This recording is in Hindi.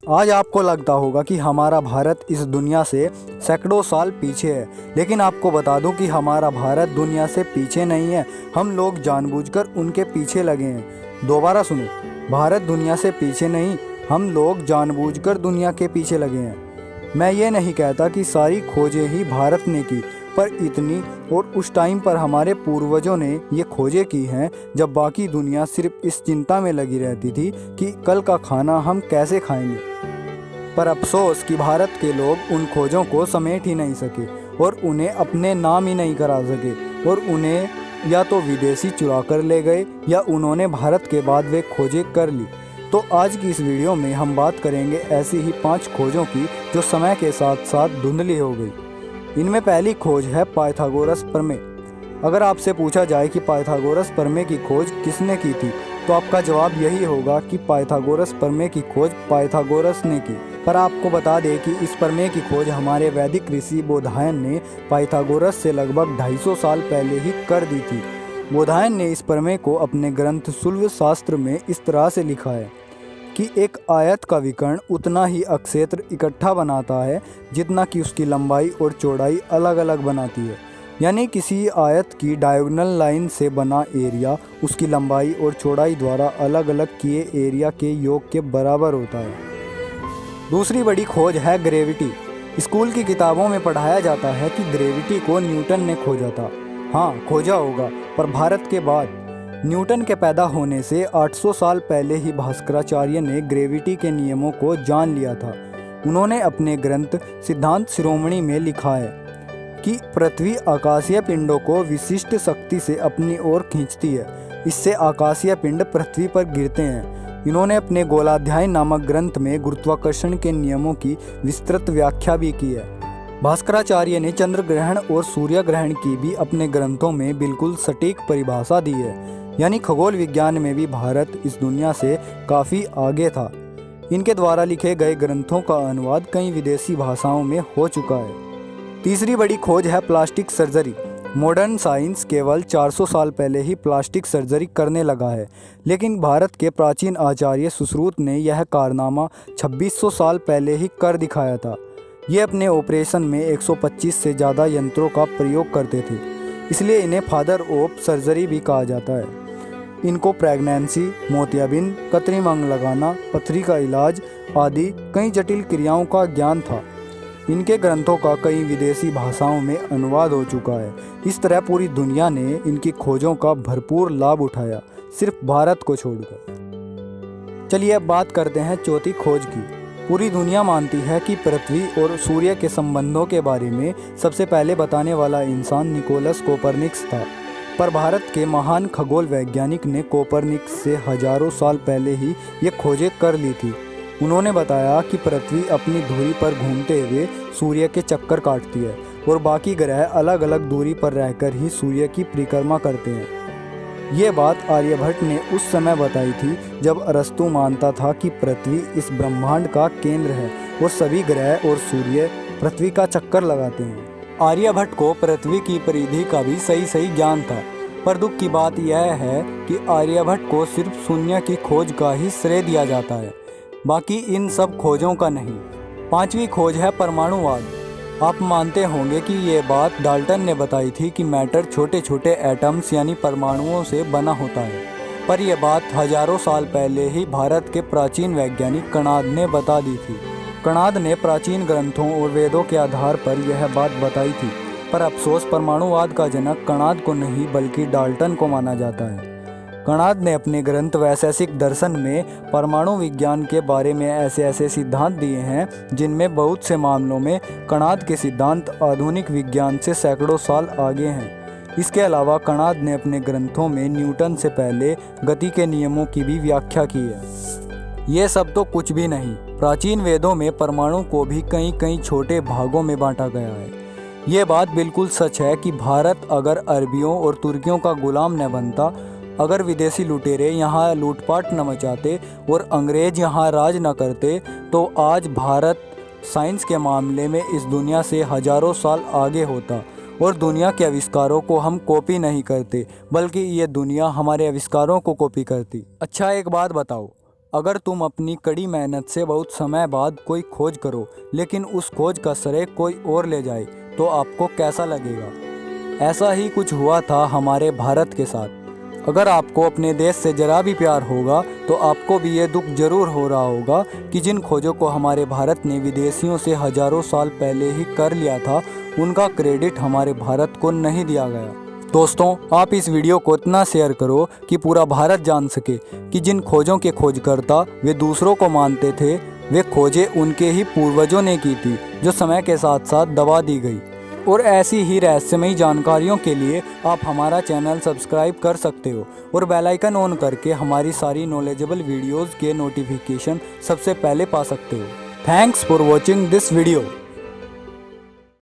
आज आपको लगता होगा कि हमारा भारत इस दुनिया से सैकड़ों साल पीछे है, लेकिन आपको बता दूं कि हमारा भारत दुनिया से पीछे नहीं है। हम लोग जानबूझकर उनके पीछे लगे हैं। दोबारा सुनो, भारत दुनिया से पीछे नहीं, हम लोग जानबूझकर दुनिया के पीछे लगे हैं। मैं ये नहीं कहता कि सारी खोजें ही भारत ने की, पर इतनी और उस टाइम पर हमारे पूर्वजों ने ये खोजें की हैं जब बाकी दुनिया सिर्फ इस चिंता में लगी रहती थी कि कल का खाना हम कैसे खाएंगे। पर अफसोस कि भारत के लोग उन खोजों को समेट ही नहीं सके और उन्हें अपने नाम ही नहीं करा सके, और उन्हें या तो विदेशी चुरा कर ले गए या उन्होंने भारत के बाद वे खोजें कर ली। तो आज की इस वीडियो में हम बात करेंगे ऐसी ही 5 खोजों की जो समय के साथ साथ धुंधली हो गई। इनमें पहली खोज है पाइथागोरस प्रमेय। अगर आपसे पूछा जाए कि पाइथागोरस प्रमेय की खोज किसने की थी, तो आपका जवाब यही होगा कि पाइथागोरस प्रमेय की खोज पाइथागोरस ने की। पर आपको बता दें कि इस प्रमेय की खोज हमारे वैदिक ऋषि बोधायन ने पाइथागोरस से लगभग 250 साल पहले ही कर दी थी। बोधायन ने इस प्रमेय को अपने ग्रंथ शुल्ब शास्त्र में इस तरह से लिखा है कि एक आयत का विकर्ण उतना ही अक्षेत्र इकट्ठा बनाता है जितना कि उसकी लंबाई और चौड़ाई अलग अलग बनाती है। यानी किसी आयत की डायगोनल लाइन से बना एरिया उसकी लंबाई और चौड़ाई द्वारा अलग अलग किए एरिया के योग के बराबर होता है। दूसरी बड़ी खोज है ग्रेविटी। स्कूल की किताबों में पढ़ाया जाता है कि ग्रेविटी को न्यूटन ने खोजा था। हाँ, खोजा होगा, पर भारत के बाद। न्यूटन के पैदा होने से 800 साल पहले ही भास्कराचार्य ने ग्रेविटी के नियमों को जान लिया था। उन्होंने अपने ग्रंथ सिद्धांत शिरोमणि में लिखा है कि पृथ्वी आकाशीय पिंडों को विशिष्ट शक्ति से अपनी ओर खींचती है। इससे आकाशीय पिंड पृथ्वी पर गिरते हैं। इन्होंने अपने गोलाध्याय नामक ग्रंथ में गुरुत्वाकर्षण के नियमों की विस्तृत व्याख्या भी की है। भास्कराचार्य ने चंद्र ग्रहण और सूर्य ग्रहण की भी अपने ग्रंथों में बिल्कुल सटीक परिभाषा दी है। यानी खगोल विज्ञान में भी भारत इस दुनिया से काफ़ी आगे था। इनके द्वारा लिखे गए ग्रंथों का अनुवाद कई विदेशी भाषाओं में हो चुका है। तीसरी बड़ी खोज है प्लास्टिक सर्जरी। मॉडर्न साइंस केवल 400 साल पहले ही प्लास्टिक सर्जरी करने लगा है, लेकिन भारत के प्राचीन आचार्य सुश्रुत ने यह कारनामा 2600 साल पहले ही कर दिखाया था। ये अपने ऑपरेशन में 125 से ज़्यादा यंत्रों का प्रयोग करते थे, इसलिए इन्हें फादर ऑफ सर्जरी भी कहा जाता है। इनको प्रेगनेंसी, मोतियाबिंद, कृत्रिम अंग लगाना, पथरी का इलाज आदि कई जटिल क्रियाओं का ज्ञान था। इनके ग्रंथों का कई विदेशी भाषाओं में अनुवाद हो चुका है। इस तरह पूरी दुनिया ने इनकी खोजों का भरपूर लाभ उठाया, सिर्फ भारत को छोड़कर। चलिए अब बात करते हैं चौथी खोज की। पूरी दुनिया मानती है कि पृथ्वी और सूर्य के संबंधों के बारे में सबसे पहले बताने वाला इंसान निकोलस कोपरनिकस था। पर भारत के महान खगोल वैज्ञानिक ने कोपरनिकस से हजारों साल पहले ही ये खोजें कर ली थी। उन्होंने बताया कि पृथ्वी अपनी धुरी पर घूमते हुए सूर्य के चक्कर काटती है और बाकी ग्रह अलग अलग दूरी पर रहकर ही सूर्य की परिक्रमा करते हैं। ये बात आर्यभट्ट ने उस समय बताई थी जब अरस्तु मानता था कि पृथ्वी इस ब्रह्मांड का केंद्र है और सभी ग्रह और सूर्य पृथ्वी का चक्कर लगाते हैं। आर्यभट्ट को पृथ्वी की परिधि का भी सही ज्ञान था, पर दुख की बात यह है कि आर्यभट्ट को सिर्फ शून्य की खोज का ही श्रेय दिया जाता है, बाकी इन सब खोजों का नहीं। पांचवी खोज है परमाणुवाद। आप मानते होंगे कि ये बात डाल्टन ने बताई थी कि मैटर छोटे छोटे एटम्स यानी परमाणुओं से बना होता है, पर यह बात हजारों साल पहले ही भारत के प्राचीन वैज्ञानिक कणाद ने बता दी थी। कणाद ने प्राचीन ग्रंथों और वेदों के आधार पर यह बात बताई थी, पर अफसोस परमाणुवाद का जनक कणाद को नहीं बल्कि डाल्टन को माना जाता है। कणाद ने अपने ग्रंथ वैशेषिक दर्शन में परमाणु विज्ञान के बारे में ऐसे सिद्धांत दिए हैं जिनमें बहुत से मामलों में कणाद के सिद्धांत आधुनिक विज्ञान से सैकड़ों साल आगे हैं। इसके अलावा कणाद ने अपने ग्रंथों में न्यूटन से पहले गति के नियमों की भी व्याख्या की है। ये सब तो कुछ भी नहीं, प्राचीन वेदों में परमाणु को भी कई छोटे भागों में बांटा गया है। ये बात बिल्कुल सच है कि भारत अगर अरबियों और तुर्कियों का गुलाम न बनता, अगर विदेशी लुटेरे यहाँ लूटपाट न मचाते और अंग्रेज यहाँ राज न करते, तो आज भारत साइंस के मामले में इस दुनिया से हजारों साल आगे होता और दुनिया के आविष्कारों को हम कॉपी नहीं करते, बल्कि ये दुनिया हमारे आविष्कारों को कॉपी करती। अच्छा, एक बात बताओ, अगर तुम अपनी कड़ी मेहनत से बहुत समय बाद कोई खोज करो लेकिन उस खोज का श्रेय कोई और ले जाए तो आपको कैसा लगेगा। ऐसा ही कुछ हुआ था हमारे भारत के साथ। अगर आपको अपने देश से ज़रा भी प्यार होगा तो आपको भी ये दुख जरूर हो रहा होगा कि जिन खोजों को हमारे भारत ने विदेशियों से हजारों साल पहले ही कर लिया था उनका क्रेडिट हमारे भारत को नहीं दिया गया। दोस्तों, आप इस वीडियो को इतना शेयर करो कि पूरा भारत जान सके कि जिन खोजों के खोजकर्ता वे दूसरों को मानते थे, वे खोजें उनके ही पूर्वजों ने की थी जो समय के साथ साथ दबा दी गई। और ऐसी ही रहस्यमयी जानकारियों के लिए आप हमारा चैनल सब्सक्राइब कर सकते हो और बेल आइकन ऑन करके हमारी सारी नॉलेजेबल वीडियोज़ के नोटिफिकेशन सबसे पहले पा सकते हो। Thanks for watching this video.